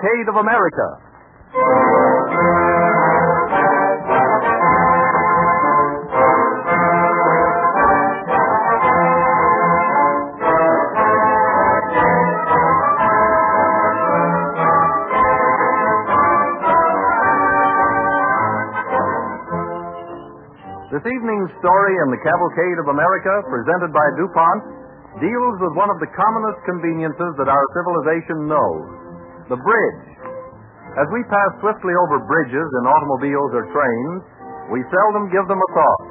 Cavalcade of America. This evening's story in the Cavalcade of America, presented by DuPont, deals with one of the commonest conveniences that our civilization knows, the bridge. As we pass swiftly over bridges in automobiles or trains, we seldom give them a thought.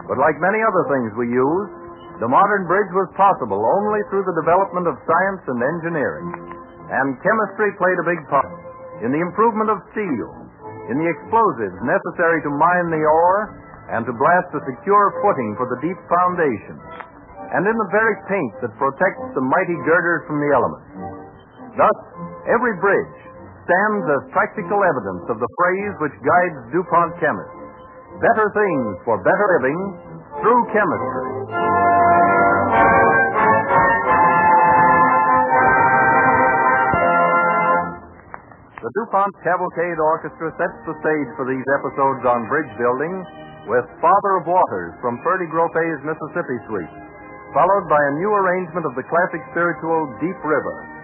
But like many other things we use, the modern bridge was possible only through the development of science and engineering. And chemistry played a big part in the improvement of steel, in the explosives necessary to mine the ore and to blast a secure footing for the deep foundation, and in the very paint that protects the mighty girders from the elements. Thus, every bridge stands as practical evidence of the phrase which guides DuPont chemists: better things for better living through chemistry. The DuPont Cavalcade Orchestra sets the stage for these episodes on bridge building with Father of Waters from Purdy Gropey's Mississippi Suite, followed by a new arrangement of the classic spiritual Deep River.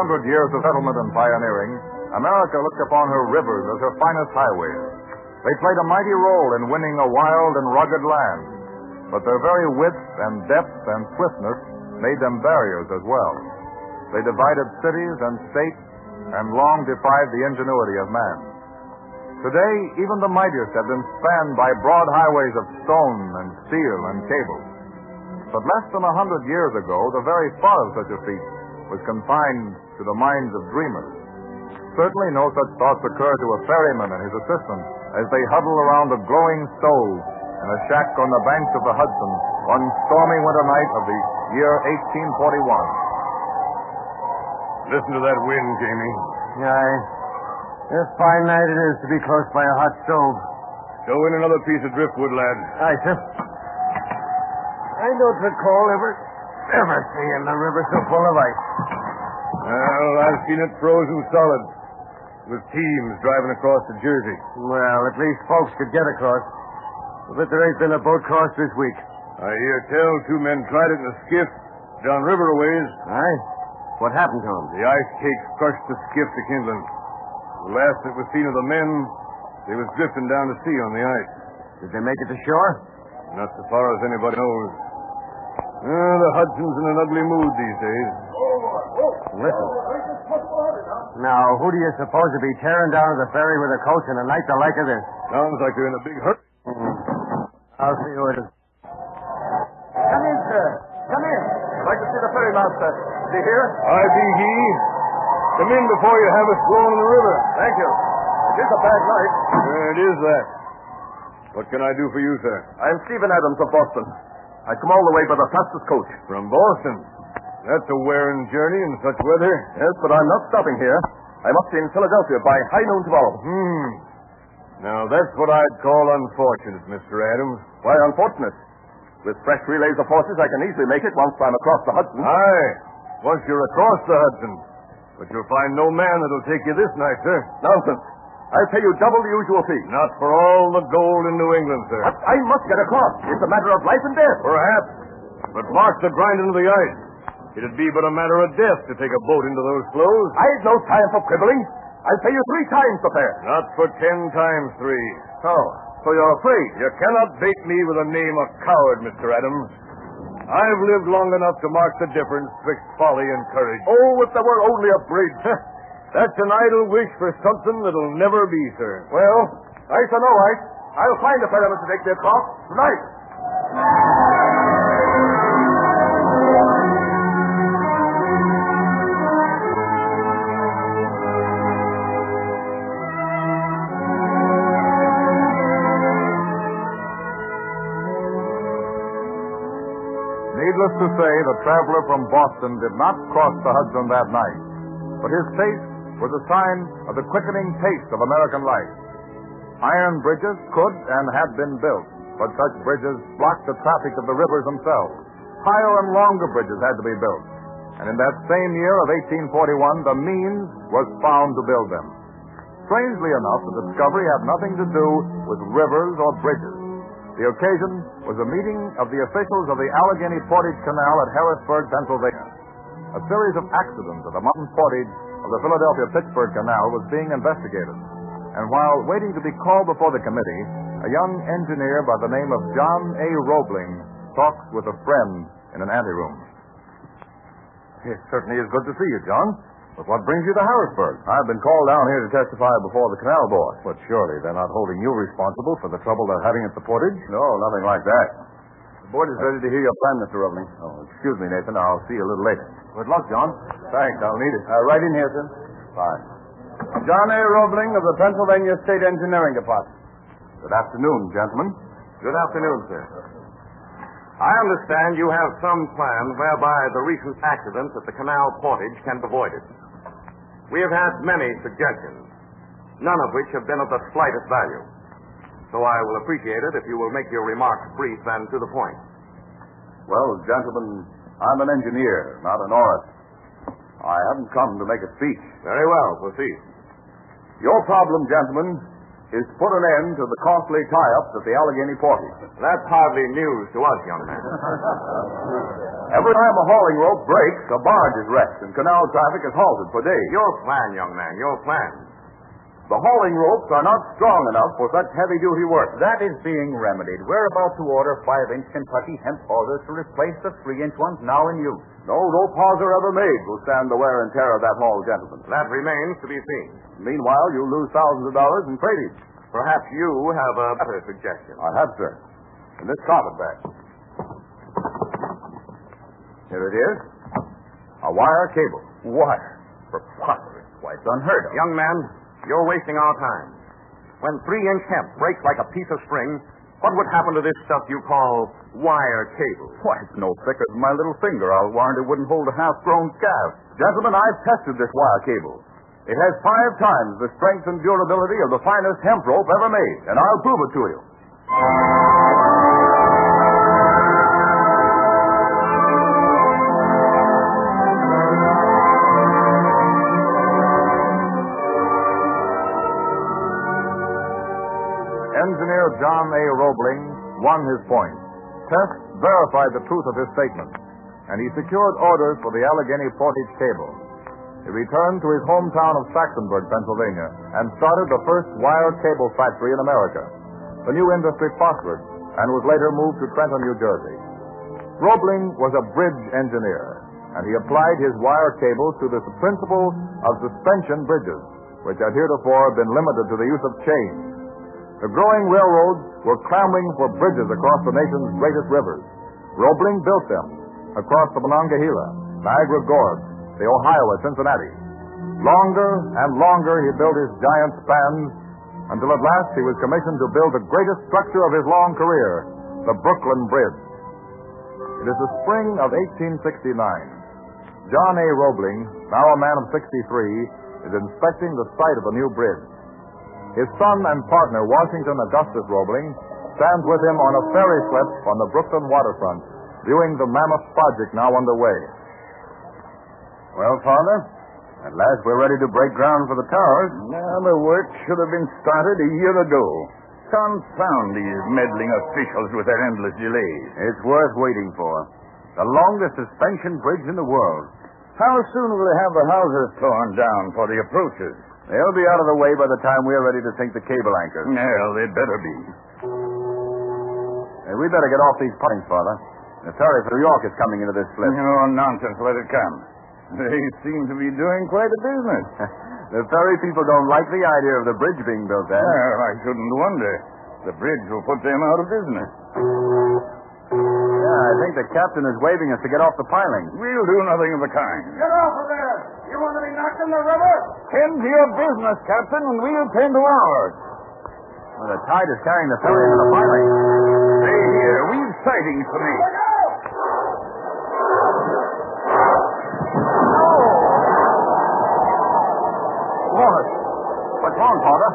300 years of settlement and pioneering, America looked upon her rivers as her finest highways. They played a mighty role in winning a wild and rugged land, but their very width and depth and swiftness made them barriers as well. They divided cities and states and long defied the ingenuity of man. Today, even the mightiest have been spanned by broad highways of stone and steel and cable. But less than 100 years ago, the very thought of such a feat was confined to the minds of dreamers. Certainly no such thoughts occur to a ferryman and his assistant as they huddle around a glowing stove in a shack on the banks of the Hudson one stormy winter night of the year 1841. Listen to that wind, Jamie. Aye. A fine night it is to be close by a hot stove. Show in another piece of driftwood, lad. Aye, sir. I don't recall ever seeing the river so full of ice. Well, I've seen it frozen solid, with teams driving across to Jersey. Well, at least folks could get across. But there ain't been a boat crossed this week. I hear tell 2 men tried it in a skiff down river a ways. Aye? What happened to them? The ice cakes crushed the skiff to kindling. The last that was seen of the men, they was drifting down to sea on the ice. Did they make it to shore? Not so far as anybody knows. The Hudson's in an ugly mood these days. Listen. Now, who do you suppose to be tearing down to the ferry with a coach in a night the like of this? Sounds like they're in a big hurry. I'll see who it is. Come in, sir. Come in. I'd like to see the ferrymaster. Is he here? I be he. Come in before you have us blown in the river. Thank you. It is a bad night. It is that. What can I do for you, sir? I'm Stephen Adams of Boston. I come all the way by the fastest coach. From Boston? That's a wearing journey in such weather. Yes, but I'm not stopping here. I must be in Philadelphia by high noon tomorrow. Now, that's what I'd call unfortunate, Mr. Adams. Why unfortunate? With fresh relays of horses, I can easily make it once I'm across the Hudson. Aye, once you're across the Hudson. But you'll find no man that'll take you this night, sir. Nonsense. I'll pay you double the usual fee. Not for all the gold in New England, sir. But I must get across. It's a matter of life and death. Perhaps. But mark the grinding of the ice. It'd be but a matter of death to take a boat into those floes. I've no time for quibbling. I'll pay you 3 times the fare. Not for 10 times 3. Oh, so you're afraid? You cannot bait me with the name of coward, Mr. Adams. I've lived long enough to mark the difference betwixt folly and courage. Oh, if there were only a bridge. That's an idle wish for something that'll never be, sir. Well, ice or no ice, I'll find a ferryman to take me across tonight. Needless to say, the traveler from Boston did not cross the Hudson that night. But his face was a sign of the quickening pace of American life. Iron bridges could and had been built, but such bridges blocked the traffic of the rivers themselves. Higher and longer bridges had to be built. And in that same year of 1841, the means was found to build them. Strangely enough, the discovery had nothing to do with rivers or bridges. The occasion was a meeting of the officials of the Allegheny Portage Canal at Harrisburg, Pennsylvania. A series of accidents at the mountain portage of the Philadelphia-Pittsburgh Canal was being investigated. And while waiting to be called before the committee, a young engineer by the name of John A. Roebling talks with a friend in an anteroom. It certainly is good to see you, John. But what brings you to Harrisburg? I've been called down here to testify before the canal board. But surely they're not holding you responsible for the trouble they're having at the portage? No, nothing like that. The board is ready to hear your plan, Mr. Roebling. Oh, excuse me, Nathan. I'll see you a little later. Good luck, John. Thanks. I'll need it. Right in here, sir. Fine. John A. Roebling of the Pennsylvania State Engineering Department. Good afternoon, gentlemen. Good afternoon, sir. I understand you have some plan whereby the recent accidents at the canal portage can be avoided. We have had many suggestions, none of which have been of the slightest value. So I will appreciate it if you will make your remarks brief and to the point. Well, gentlemen, I'm an engineer, not an orator. I haven't come to make a speech. Very well, proceed. Your problem, gentlemen, is to put an end to the costly tie-ups at the Allegheny Portage. That's hardly news to us, young man. Every time a hauling rope breaks, a barge is wrecked and canal traffic is halted for days. Your plan, young man, your plan. The hauling ropes are not strong enough for such heavy-duty work. That is being remedied. We're about to order 5-inch Kentucky hemp hawsers to replace the 3-inch ones now in use. No rope hawser ever made will stand the wear and tear of that haul, gentlemen. That remains to be seen. Meanwhile, you lose thousands of dollars in freightage. Perhaps you have a better suggestion. I have, sir. In this carpet bag. Here it is. A wire cable. Wire? Preposterous. Why, it's unheard of. Young man, you're wasting our time. When 3-inch hemp breaks like a piece of string, what would happen to this stuff you call wire cable? Why, it's no thicker than my little finger. I'll warrant it wouldn't hold a half-grown calf. Gentlemen, I've tested this wire cable. It has 5 times the strength and durability of the finest hemp rope ever made, and I'll prove it to you. Engineer John A. Roebling won his point. Tests verified the truth of his statement, and he secured orders for the Allegheny Portage cable. He returned to his hometown of Saxonburg, Pennsylvania, and started the first wire cable factory in America. The new industry prospered and was later moved to Trenton, New Jersey. Roebling was a bridge engineer, and he applied his wire cables to the principle of suspension bridges, which had heretofore been limited to the use of chains. The growing railroads were clamoring for bridges across the nation's greatest rivers. Roebling built them across the Monongahela, Niagara Gorge, the Ohio at Cincinnati. Longer and longer he built his giant spans until at last he was commissioned to build the greatest structure of his long career, the Brooklyn Bridge. It is the spring of 1869. John A. Roebling, now a man of 63, is inspecting the site of the new bridge. His son and partner, Washington Augustus Roebling, stands with him on a ferry slip on the Brooklyn waterfront, viewing the mammoth project now underway. Well, Father, at last we're ready to break ground for the towers. Now, the work should have been started a year ago. Confound these meddling officials with their endless delays. It's worth waiting for. The longest suspension bridge in the world. How soon will they have the houses torn down for the approaches? They'll be out of the way by the time we're ready to sink the cable anchors. Well, they'd better be. Hey, we better get off these pilings, Father. The ferry for New York is coming into this slip. Oh, nonsense. Let it come. They seem to be doing quite a business. The ferry people don't like the idea of the bridge being built there. Well, I shouldn't wonder. The bridge will put them out of business. Yeah, I think the captain is waving us to get off the piling. We'll do nothing of the kind. Get off of there! You want to be knocked in the river? Tend to your business, Captain, and we'll tend to ours. Well, the tide is carrying the ferry into the piling. Stay here. We've sightings for me. Look out! What? What's wrong, Father?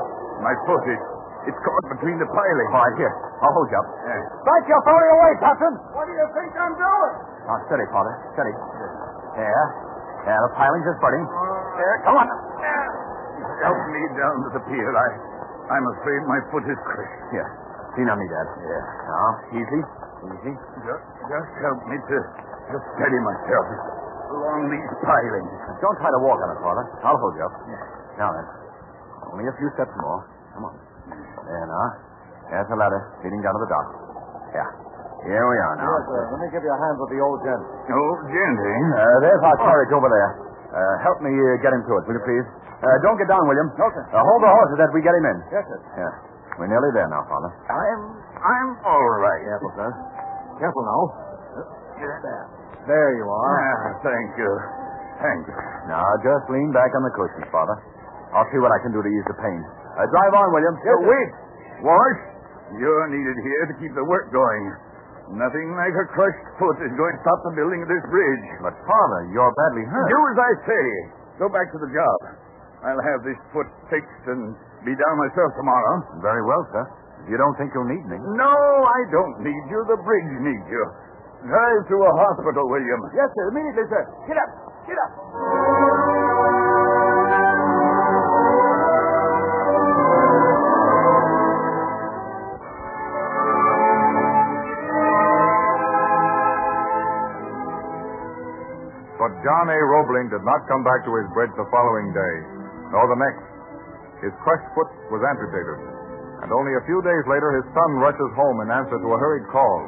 My foot is... It's caught between the pilings. All right, here. I'll hold you up. Back your ferry away, Captain! What do you think I'm doing? Now, steady, Father. Steady. There. Yeah, the pilings are spreading. There, come on. Help me down to the pier. I'm afraid my foot is crushed. Here. Lean on me, Dad. Yeah. Now, easy. Easy. Just help me to steady myself along these pilings. Don't try to walk on it, Father. I'll hold you up. Now then. Only a few steps more. Come on. There now. There's a ladder leading down to the dock. Yeah. Here we are now. Yes, sir. Let me give you a hand with the old gent. Oh, gent, eh? There's our carriage over there. Help me get him to it, will you please? Don't get down, William. No, sir. Hold the horses as we get him in. Yes, sir. Yeah. We're nearly there now, Father. I'm all right. Careful, sir. Careful now. There you are. Thank you. Thank you. Now, just lean back on the cushions, Father. I'll see what I can do to ease the pain. Drive on, William. Wait. Wash. You're needed here to keep the work going. Nothing like a crushed foot is going to stop the building of this bridge. But, Father, you're badly hurt. Do as I say. Go back to the job. I'll have this foot fixed and be down myself tomorrow. Very well, sir. If you don't think you'll need me. No, I don't need you. The bridge needs you. Drive to a hospital, William. Yes, sir. Immediately, sir. Get up. Get up. Roebling did not come back to his bridge the following day, nor the next. His crushed foot was amputated, and only a few days later his son rushes home in answer to a hurried call.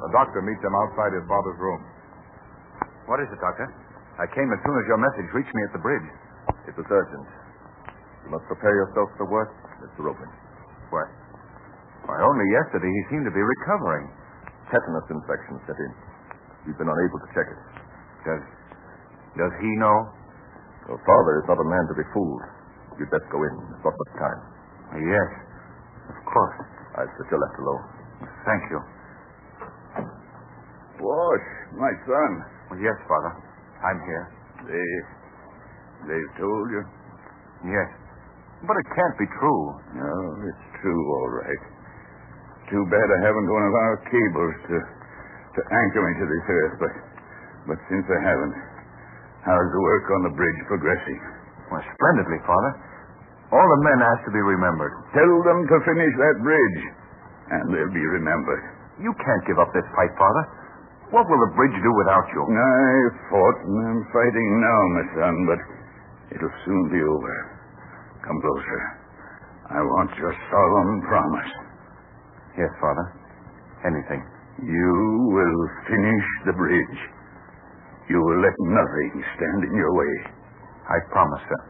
The doctor meets him outside his father's room. What is it, Doctor? I came as soon as your message reached me at the bridge. It was urgent. You must prepare yourself for work, Mr. Roebling. What? Why, only yesterday he seemed to be recovering. Tetanus infection set in. We've been unable to check it. Does he know? Your father is not a man to be fooled. You'd best go in. There's not much time. Yes, of course. I'll sit you left alone. Thank you. Wash, my son. Well, yes, Father. I'm here. They've told you? Yes. But it can't be true. No, it's true, all right. Too bad I haven't one of our cables to anchor me to this earth, but since I haven't, how's the work on the bridge progressing? Well, splendidly, Father. All the men asked to be remembered. Tell them to finish that bridge, and they'll be remembered. You can't give up this fight, Father. What will the bridge do without you? I fought and I'm fighting now, my son, but it'll soon be over. Come closer. I want your solemn promise. Yes, Father. Anything. You will finish the bridge. You will let nothing stand in your way. I promise, sir.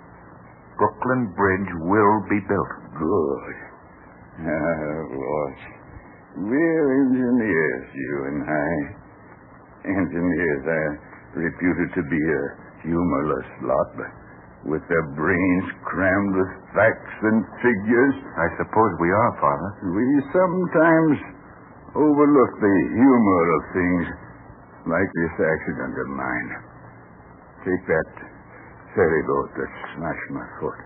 Brooklyn Bridge will be built. Good. Watch. We're engineers, you and I. Engineers are reputed to be a humorless lot, but with their brains crammed with facts and figures. I suppose we are, Father. We sometimes overlook the humor of things like this accident of mine. Take that ferry boat that smashed my foot.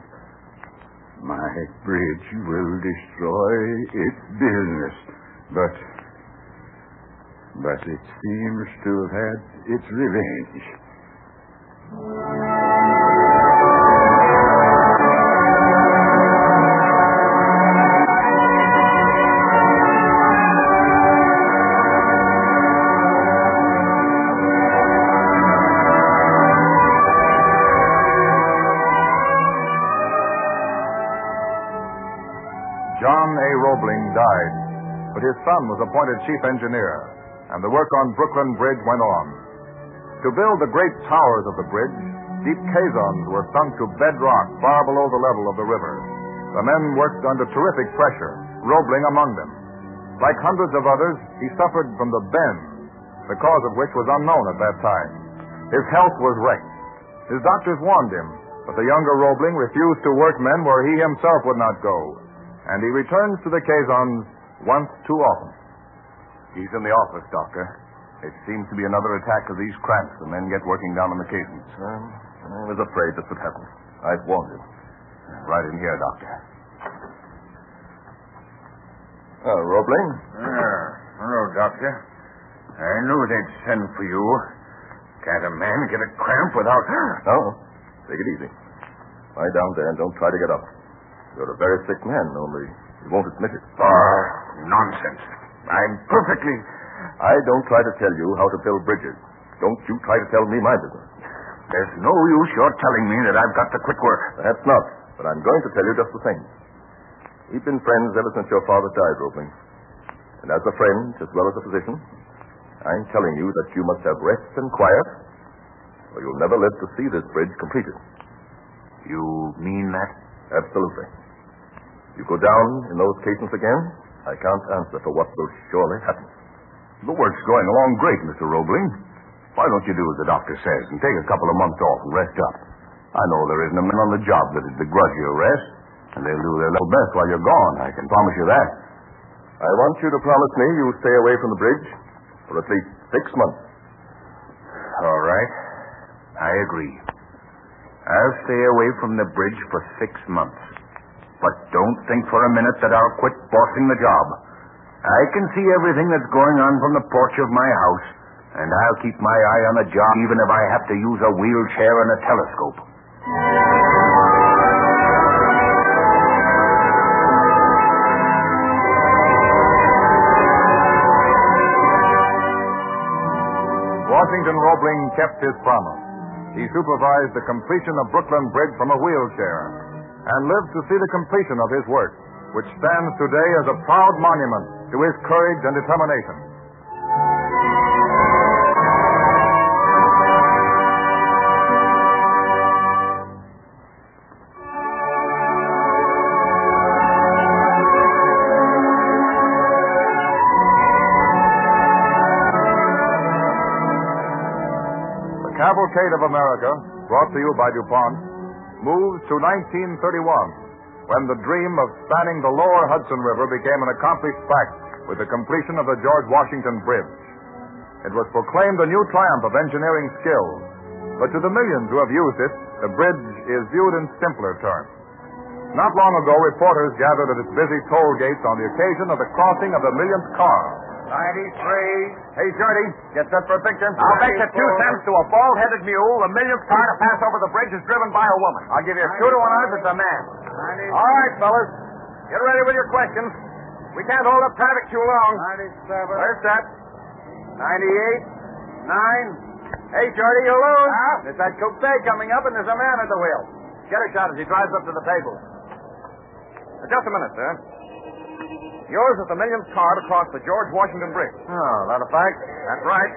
My bridge will destroy its business, but it seems to have had its revenge. John A. Roebling died, but his son was appointed chief engineer, and the work on Brooklyn Bridge went on. To build the great towers of the bridge, deep caissons were sunk to bedrock far below the level of the river. The men worked under terrific pressure, Roebling among them. Like hundreds of others, he suffered from the bend, the cause of which was unknown at that time. His health was wrecked. His doctors warned him, but the younger Roebling refused to work men where he himself would not go, and he returns to the caissons once too often. He's in the office, Doctor. It seems to be another attack of these cramps the men get working down on the caissons. I was afraid this would happen. I've warned him. Right in here, Doctor. Roebling? Hello, Doctor. I knew they'd send for you. Can't a man get a cramp without... No. Take it easy. Lie down there and don't try to get up. You're a very sick man, only you won't admit it. Nonsense. I'm perfectly... I don't try to tell you how to build bridges. Don't you try to tell me my business. There's no use your telling me that I've got to quit work. Perhaps not, but I'm going to tell you just the same. We've been friends ever since your father died, Roebling. And as a friend, as well as a physician, I'm telling you that you must have rest and quiet, or you'll never live to see this bridge completed. You mean that? Absolutely. You go down in those caissons again, I can't answer for what will surely happen. The work's going along great, Mr. Roebling. Why don't you do as the doctor says and take a couple of months off and rest up? I know there isn't a man on the job that'd begrudge you a rest, and they'll do their level best while you're gone. I can promise you that. I want you to promise me you'll stay away from the bridge for at least 6 months. All right. I agree. I'll stay away from the bridge for 6 months. But don't think for a minute that I'll quit bossing the job. I can see everything that's going on from the porch of my house, and I'll keep my eye on the job even if I have to use a wheelchair and a telescope. Washington Roebling kept his promise. he supervised the completion of Brooklyn Bridge from a wheelchair and lived to see the completion of his work, which stands today as a proud monument to his courage and determination. The Cavalcade of America, brought to you by DuPont, moves to 1931, when the dream of spanning the lower Hudson River became an accomplished fact with the completion of the George Washington Bridge. It was proclaimed a new triumph of engineering skill, but to the millions who have used it, the bridge is viewed in simpler terms. Not long ago, reporters gathered at its busy toll gates on the occasion of the crossing of the millionth car. 93. Hey, Shorty, get set for a picture. I'll bet you 2 cents to a bald-headed mule the millionth car to pass over the bridge is driven by a woman. I'll give you 2 to 1 if it's a man. All right, fellas. Get ready with your questions. We can't hold up traffic too long. 97. Where's that? 98. 9. Hey, Shorty, you lose. There's that coupe coming up, and there's a man at the wheel. Get a shot as he drives up to the table. Just a minute, sir. Yours is the millionth car to cross the George Washington Bridge. Oh, that a fact? That's right.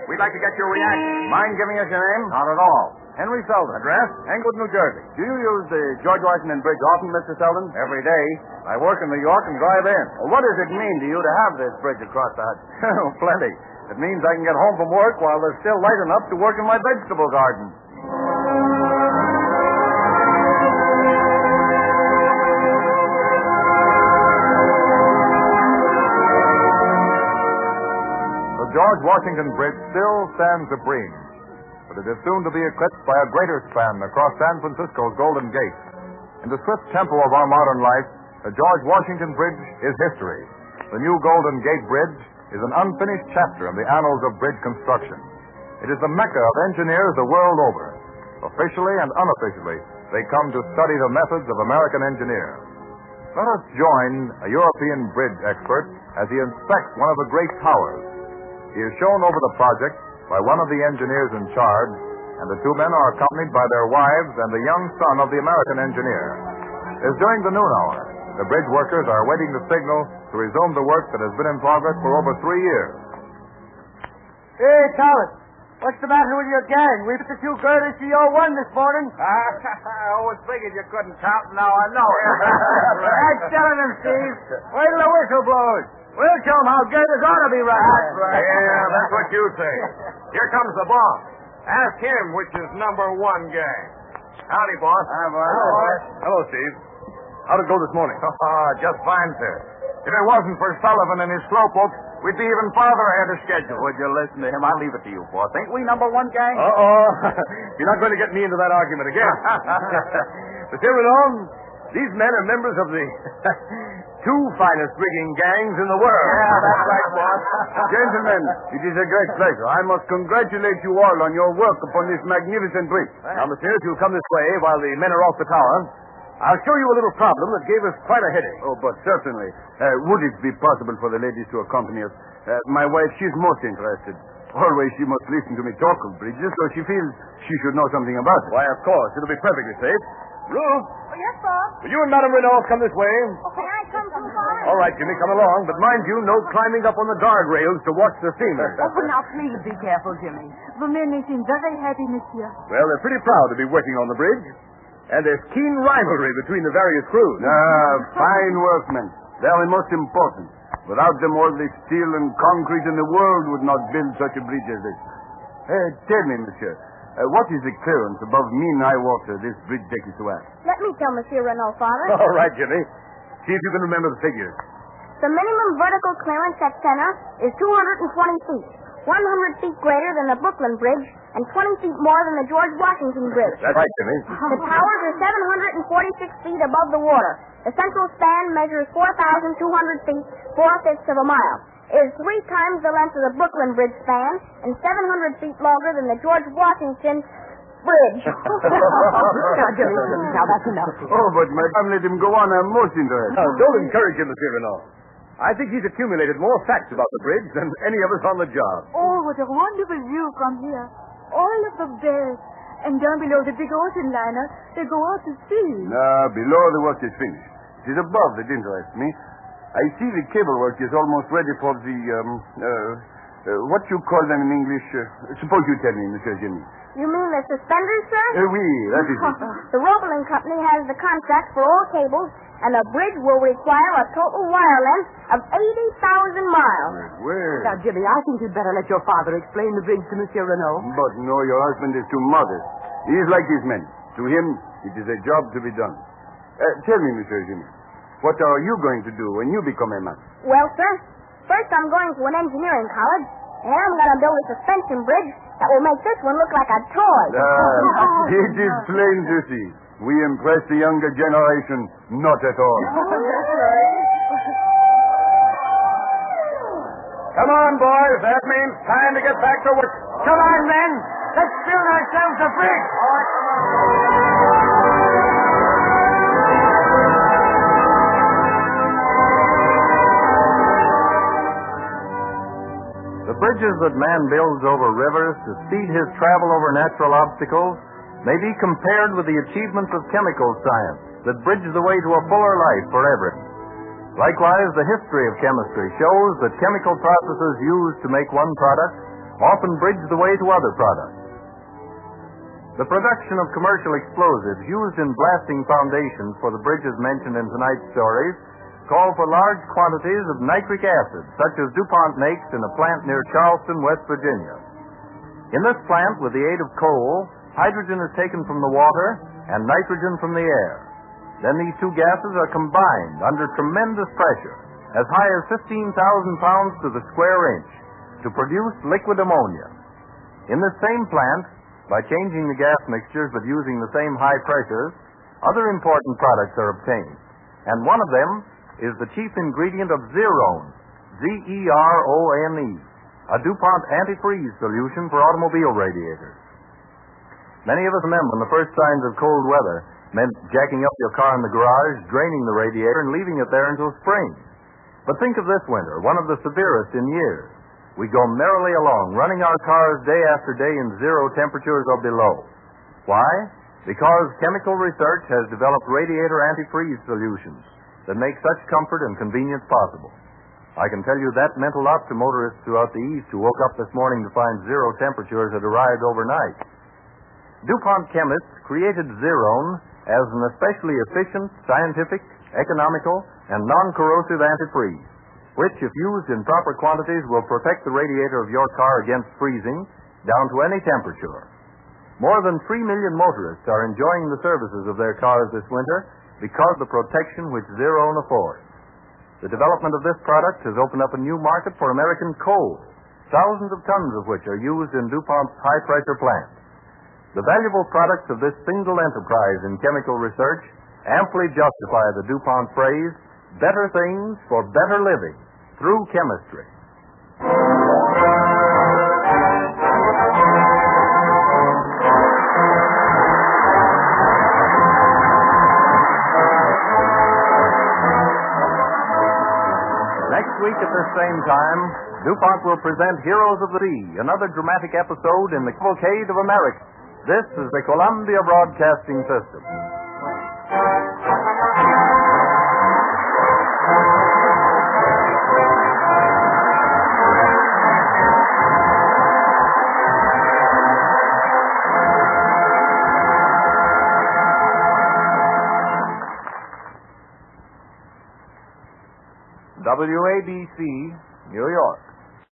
We'd like to get your reaction. Mind giving us your name? Not at all. Henry Selden. Address? Englewood, New Jersey. Do you use the George Washington Bridge often, Mr. Selden? Every day. I work in New York and drive in. Well, what does it mean to you to have this bridge across the Hudson? Oh, plenty. It means I can get home from work while there's still light enough to work in my vegetable garden. The George Washington Bridge still stands supreme, but it is soon to be eclipsed by a greater span across San Francisco's Golden Gate. In the swift tempo of our modern life, the George Washington Bridge is history. The new Golden Gate Bridge is an unfinished chapter in the annals of bridge construction. It is the mecca of engineers the world over. Officially and unofficially, they come to study the methods of American engineers. Let us join a European bridge expert as he inspects one of the great towers. He is shown over the project by one of the engineers in charge, and the 2 men are accompanied by their wives and the young son of the American engineer. It is during the noon hour. The bridge workers are waiting the signal to resume the work that has been in progress for over 3 years. Hey, Thomas, what's the matter with your gang? We put the 2 girders to your 1 this morning. I always figured you couldn't count, now I know it. That's telling them, Steve. Wait till the whistle blows. We'll show them how girders ought to be run. That's right. Yeah, that's what you say. Here comes the boss. Ask him which is number 1 gang. Howdy, boss. Hi, boss. Hello, Steve. How'd it go this morning? Just fine, sir. If it wasn't for Sullivan and his slowpoke, we'd be even farther ahead of schedule. Would you listen to him? I'll leave it to you, boss. Ain't we number 1 gang? You're not going to get me into that argument again. But here we are. These men are members of the 2 finest rigging gangs in the world. Yeah, that's right, boss. Gentlemen, it is a great pleasure. I must congratulate you all on your work upon this magnificent bridge. Now, monsieur, if you'll come this way while the men are off the tower, I'll show you a little problem that gave us quite a headache. Oh, but certainly. Would it be possible for the ladies to accompany us? My wife, she's most interested. Always she must listen to me talk of bridges, so she feels she should know something about it. Why, of course. It'll be perfectly safe. Ruth, Oh, yes, boss. will you and Madame Renault come this way? Oh, can I come too, boss? All right, Jimmy, come along. But mind you, no climbing up on the guardrails to watch the steamer. Oh, but now please be careful, Jimmy. The men they seem very happy, monsieur. Well, they're pretty proud to be working on the bridge. And there's keen rivalry between the various crews. Fine workmen. Very most important. Without them, all the steel and concrete in the world would not build such a bridge as this. Tell me, monsieur, what is the clearance above mean-high water this bridge deck is to have? Let me tell Monsieur Renault, Father. All right, Jimmy. See if you can remember the figures. The minimum vertical clearance at center is 220 feet, 100 feet greater than the Brooklyn Bridge, and 20 feet more than the George Washington Bridge. That's right, Jimmy. The towers are 746 feet above the water. The central span measures 4,200 feet, 4/5 of a mile. It is 3 times the length of the Brooklyn Bridge span and 700 feet longer than the George Washington Bridge. Now, Jimmy, now that's enough. Oh, but madame, let him go on. I'm most interested. Don't encourage him, Monsieur Renault. I think he's accumulated more facts about the bridge than any of us on the job. Oh, what a wonderful view from here. All of the bells And down below the big ocean liner, they go out to sea. No, below the work is finished. It is above that interests me. I see the cable work is almost ready for the, what you call them in English? Suppose you tell me, Monsieur Jimmy. You mean the suspenders, sir? Oui, that is it. The Roebling Company has the contract for all cables, and the bridge will require a total wire length of 80,000 miles. Well. Now, Jimmy, I think you'd better let your father explain the bridge to Monsieur Renault. But no, your husband is too modest. He is like his men. To him, it is a job to be done. Tell me, Monsieur Jimmy, what are you going to do when you become a man? Well, sir, first I'm going to an engineering college, and I'm going to build a suspension bridge that will make this one look like a toy. It is plain to see. We impress the younger generation not at all. Come on, boys. That means time to get back to work. Come on, men. Let's build ourselves a bridge. The bridges that man builds over rivers to speed his travel over natural obstacles may be compared with the achievements of chemical science that bridge the way to a fuller life for everything. Likewise, the history of chemistry shows that chemical processes used to make one product often bridge the way to other products. The production of commercial explosives used in blasting foundations for the bridges mentioned in tonight's stories call for large quantities of nitric acid, such as DuPont makes in a plant near Charleston, West Virginia. In this plant, with the aid of coal, hydrogen is taken from the water and nitrogen from the air. Then these two gases are combined under tremendous pressure, as high as 15,000 pounds to the square inch, to produce liquid ammonia. In this same plant, by changing the gas mixtures but using the same high pressures, other important products are obtained, and one of them is the chief ingredient of Zerone, Z-E-R-O-N-E, a DuPont antifreeze solution for automobile radiators. Many of us remember when the first signs of cold weather meant jacking up your car in the garage, draining the radiator, and leaving it there until spring. But think of this winter, one of the severest in years. We go merrily along, running our cars day after day in zero temperatures or below. Why? Because chemical research has developed radiator antifreeze solutions that make such comfort and convenience possible. I can tell you that meant a lot to motorists throughout the East who woke up this morning to find zero temperatures had arrived overnight. DuPont chemists created Zerone as an especially efficient, scientific, economical, and non-corrosive antifreeze, which, if used in proper quantities, will protect the radiator of your car against freezing down to any temperature. More than 3 million motorists are enjoying the services of their cars this winter because of the protection which Zerone affords. The development of this product has opened up a new market for American coal, thousands of tons of which are used in DuPont's high-pressure plant. The valuable products of this single enterprise in chemical research amply justify the DuPont phrase, better things for better living through chemistry. Next week at this same time, DuPont will present Heroes of the Sea, another dramatic episode in the Cavalcade of America. This is the Columbia Broadcasting System. WABC, New York.